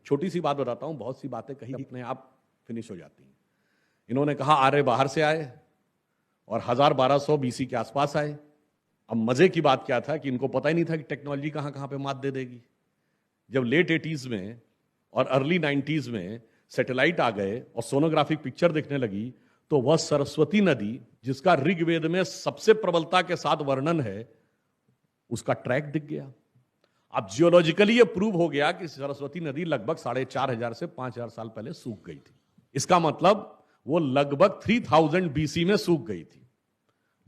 छोटी सी बात बताता हूं, बहुत सी बातें कही अपने आप फिनिश हो जाती हैं। इन्होंने कहा आर्य बाहर से आए और 1200 बीसी के आसपास आए। अब मजे की बात क्या था कि इनको पता ही नहीं था कि टेक्नोलॉजी कहां कहां पे मात दे देगी। जब लेट 80s में और अर्ली 90s में सैटेलाइट आ गए और सोनोग्राफिक पिक्चर दिखने लगी, तो वह सरस्वती नदी, जिसका ऋग्वेद में सबसे प्रबलता के साथ वर्णन है, उसका ट्रैक दिख गया। अब जियोलॉजिकली यह प्रूव हो गया कि सरस्वती नदी लगभग 4500 से 5000 साल पहले सूख गई थी। इसका मतलब वो लगभग 3000 बीसी में सूख गई थी,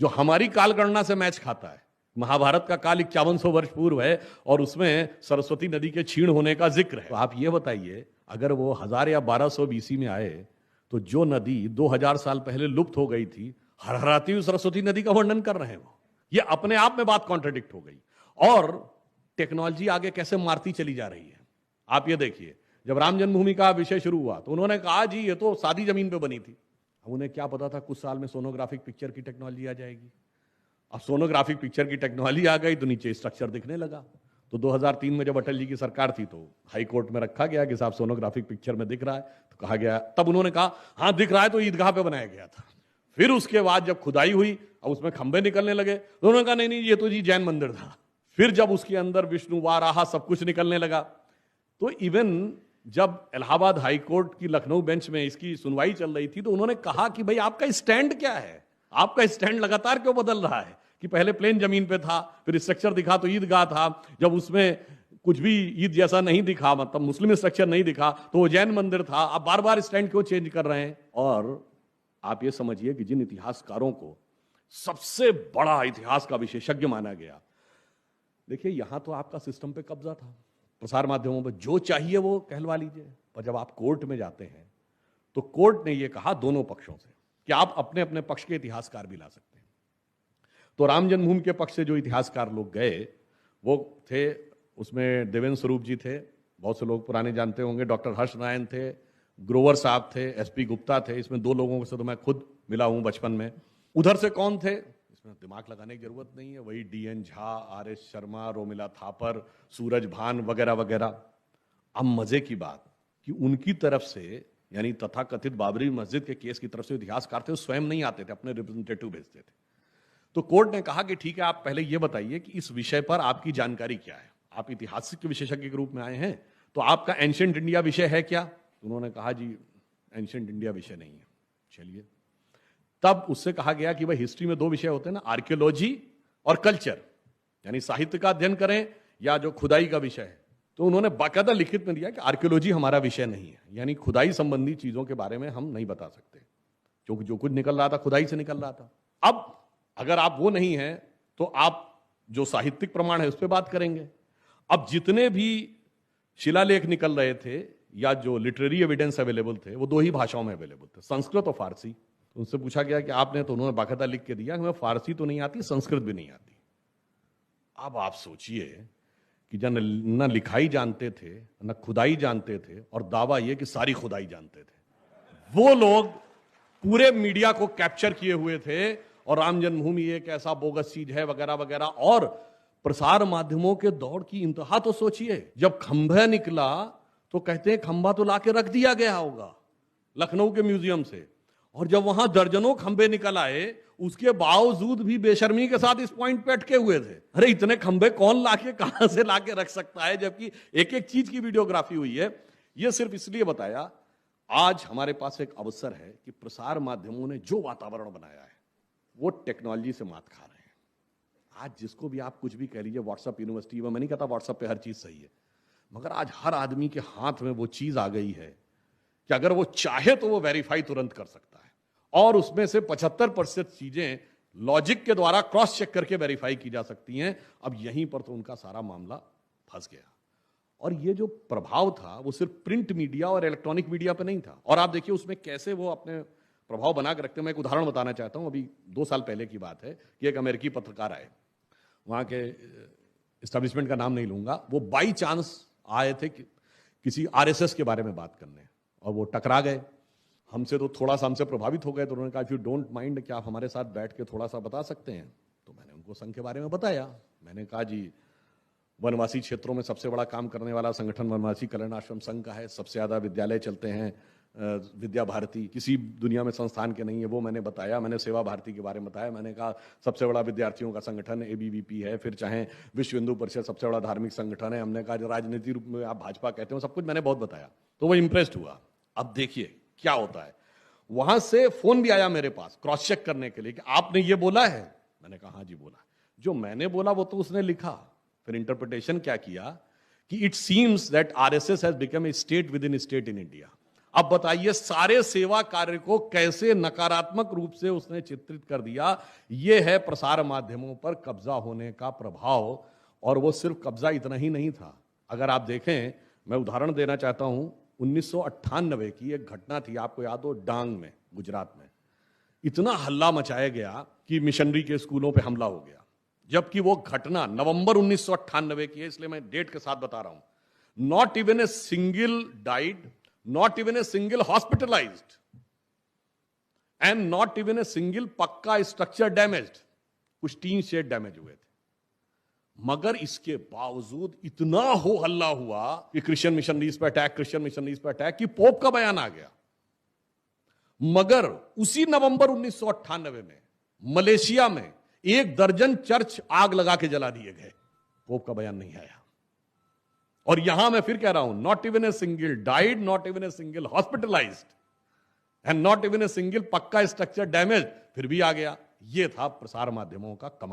जो हमारी कालगणना से मैच खाता है। महाभारत का काल 5100 वर्ष पूर्व है और उसमें सरस्वती नदी के क्षीण होने का जिक्र है। तो आप ये बताइए, अगर वो 1000 या 1200 बीसी में आए, तो जो नदी 2000 साल पहले लुप्त हो गई थी, हरहराती हुई सरस्वती नदी का वर्णन कर रहे हैं वो। ये अपने आप में बात कॉन्ट्रडिक्ट हो गई। और टेक्नोलॉजी आगे कैसे मारती चली जा रही है। आप ये देखिए, जब राम जन्मभूमि का विषय शुरू हुआ तो उन्होंने कहा जी ये तो सादी जमीन पे बनी थी। अब उन्हें क्या पता था कुछ साल में सोनोग्राफिक पिक्चर की टेक्नोलॉजी आ जाएगी। अब सोनोग्राफिक पिक्चर की टेक्नोलॉजी आ गई तो नीचे स्ट्रक्चर दिखने लगा। तो 2003 में जब अटल जी की सरकार थी तो हाई कोर्ट में रखा गया कि साहब सोनोग्राफिक पिक्चर में दिख रहा है। तो कहा गया, तब उन्होंने कहा हाँ दिख रहा है, तो ईदगाह पे बनाया गया था। फिर उसके बाद जब खुदाई हुई और उसमें खंभे निकलने लगे तो उन्होंने कहा नहीं नहीं ये तो जी जैन मंदिर था। फिर जब उसके अंदर विष्णु वाराह सब कुछ निकलने लगा, तो इवन जब इलाहाबाद हाई कोर्ट की लखनऊ बेंच में इसकी सुनवाई चल रही थी तो उन्होंने कहा कि भाई आपका स्टैंड क्या है, आपका स्टैंड लगातार क्यों बदल रहा है कि पहले प्लेन जमीन पे था, फिर स्ट्रक्चर दिखा तो ईदगाह था, जब उसमें कुछ भी ईद जैसा नहीं दिखा, मतलब मुस्लिम स्ट्रक्चर नहीं दिखा तो वो जैन मंदिर था। आप बार बार स्टैंड क्यों चेंज कर रहे हैं। और आप ये समझिए कि जिन इतिहासकारों को सबसे बड़ा इतिहास का विशेषज्ञ माना गया, देखिए यहां तो आपका सिस्टम पे कब्जा था, प्रसार माध्यमों पर जो चाहिए वो कहलवा लीजिए। पर जब आप कोर्ट में जाते हैं तो कोर्ट ने ये कहा दोनों पक्षों से कि आप अपने अपने पक्ष के इतिहासकार भी ला सकते हैं। तो राम जन्मभूमि के पक्ष से जो इतिहासकार लोग गए वो थे, उसमें देवेंद्र स्वरूप जी थे, बहुत से लोग पुराने जानते होंगे, डॉक्टर हर्ष नारायण थे, ग्रोवर साहब थे, एसपी गुप्ता थे। इसमें दो लोगों से तो मैं खुद मिला हूं बचपन में। उधर से कौन थे, इसमें दिमाग लगाने की जरूरत नहीं है, वही डीएन झा, आरएस शर्मा, रोमिला थापर, सूरज भान वगैरह वगैरह। अब मजे की बात कि उनकी तरफ से, यानी तथाकथित बाबरी मस्जिद के केस की तरफ से इतिहासकार थे, वो स्वयं नहीं आते थे, अपने रिप्रेजेंटेटिव भेजते थे। तो कोर्ट ने कहा कि ठीक है, आप पहले ये बताइए कि इस विषय पर आपकी जानकारी क्या है, आप ऐतिहासिक विशेषज्ञ के रूप में आए हैं तो आपका एंशिएंट इंडिया विषय है क्या। तो उन्होंने कहा जी एंशिएंट इंडिया विषय नहीं है। चलिए, तब उससे कहा गया कि भाई हिस्ट्री में दो विषय होते हैं ना, आर्कियोलॉजी और कल्चर, यानी साहित्य का अध्ययन करें या जो खुदाई का विषय है। तो उन्होंने बाकायदा लिखित में दिया कि आर्कियोलॉजी हमारा विषय नहीं है, यानी खुदाई संबंधी चीजों के बारे में हम नहीं बता सकते, क्योंकि जो कुछ निकल रहा था खुदाई से निकल रहा था। अब अगर आप वो नहीं है तो आप जो साहित्यिक प्रमाण है उस पर बात करेंगे। अब जितने भी शिलालेख निकल रहे थे या जो लिटरेरी एविडेंस अवेलेबल थे वो दो ही भाषाओं में अवेलेबल थे, संस्कृत और फारसी। तो उनसे पूछा गया कि आपने, तो उन्होंने बाकायदा लिख के दिया कि हमें फारसी तो नहीं आती, संस्कृत भी नहीं आती। अब आप सोचिए कि जन न लिखाई जानते थे न खुदाई जानते थे, और दावा यह कि सारी खुदाई जानते थे। वो लोग पूरे मीडिया को कैप्चर किए हुए थे और राम जन्मभूमि एक ऐसा बोगस चीज है वगैरह वगैरह। और प्रसार माध्यमों के दौड़ की इंतहा तो सोचिए, जब खंभा निकला तो कहते हैं खंभा तो लाके रख दिया गया होगा लखनऊ के म्यूजियम से, और जब वहां दर्जनों खंभे निकल आए उसके बावजूद भी बेशर्मी के साथ इस पॉइंट पे अटके हुए थे, अरे इतने खंभे कौन लाके कहां से लाके रख सकता है, जबकि एक एक चीज की वीडियोग्राफी हुई है। यह सिर्फ इसलिए बताया, आज हमारे पास एक अवसर है कि प्रसार माध्यमों ने जो वातावरण बनाया है वो टेक्नोलॉजी से मात खा रहे हैं। आज जिसको भी आप कुछ भी कह लीजिए, व्हाट्सएप यूनिवर्सिटी में, मैं नहीं कहता व्हाट्सएप पे हर चीज सही है, मगर आज हर आदमी के हाथ में वो चीज आ गई है कि अगर वो चाहे तो वो वेरीफाई तुरंत कर सकता है, और उसमें से 75% चीजें लॉजिक के द्वारा क्रॉस चेक करके वेरीफाई की जा सकती हैं। अब यहीं पर तो उनका सारा मामला फंस गया। और ये जो प्रभाव था वो सिर्फ प्रिंट मीडिया और इलेक्ट्रॉनिक मीडिया पे नहीं था। और आप देखिए उसमें कैसे वो अपने प्रभाव बना के रखते हैं। मैं एक उदाहरण बताना चाहता हूं, अभी 2 साल पहले की बात है कि एक अमेरिकी पत्रकार आए, वहां के एस्टेब्लिशमेंट का नाम नहीं लूंगा, वो बाई चांस आए थे किसी आरएसएस के बारे में बात करने, और वो टकरा गए हमसे, तो थोड़ा सा हमसे प्रभावित हो गए। तो उन्होंने कहा इफ यू डोंट माइंड, क्या आप हमारे साथ बैठ के थोड़ा सा बता सकते हैं। तो मैंने उनको संघ के बारे में बताया। मैंने कहा जी वनवासी क्षेत्रों में सबसे बड़ा काम करने वाला संगठन वनवासी कल्याण आश्रम संघ का है। सबसे ज़्यादा विद्यालय चलते हैं विद्या भारती, किसी दुनिया में संस्थान के नहीं है, वो मैंने बताया। मैंने सेवा भारती के बारे में बताया। मैंने कहा सबसे बड़ा विद्यार्थियों का संगठन ABVP है। फिर चाहे विश्व हिंदू परिषद सबसे बड़ा धार्मिक संगठन है। हमने कहा राजनीति रूप में आप भाजपा कहते हो, सब कुछ मैंने बहुत बताया। तो वो इम्प्रेस्ड हुआ। अब देखिए क्या होता है। वहां से फोन भी आया मेरे पास क्रॉस चेक करने के लिए कि आपने ये बोला है। मैंने कहा हाँ जी बोला। जो मैंने बोला वो तो उसने लिखा। फिर इंटरप्रिटेशन क्या किया कि it seems that RSS has become a state with in state in India. अब बताइए सारे सेवा कार्य को कैसे नकारात्मक रूप से उसने चित्रित कर दिया। यह है प्रसार माध्यमों पर कब्जा होने का प्रभाव। और वो सिर्फ कब्जा इतना ही नहीं था। अगर आप देखें, मैं उदाहरण देना चाहता हूं, 1998 की एक घटना थी, आपको याद हो, डांग में, गुजरात में इतना हल्ला मचाया गया कि मिशनरी के स्कूलों पे हमला हो गया। जबकि वो घटना नवंबर 1998 की है, इसलिए मैं डेट के साथ बता रहा हूं। Not even a single died, not even a single hospitalised and not even a single पक्का स्ट्रक्चर डैमेज्ड। कुछ टीन शेड डैमेज हुए थे, मगर इसके बावजूद इतना हो हल्ला हुआ कि क्रिश्चियन मिशनरीज पे अटैक, क्रिश्चियन मिशनरीज पे अटैक, कि पोप का बयान आ गया। मगर उसी नवंबर 1998 में मलेशिया में 1 दर्जन चर्च आग लगा के जला दिए गए। पोप का बयान नहीं आया। और यहां मैं फिर कह रहा हूं, not even a single died, not even a single hospitalised and not even a single पक्का स्ट्रक्चर डैमेज, फिर भी आ गया। यह था प्रसार माध्यमों का कमाल।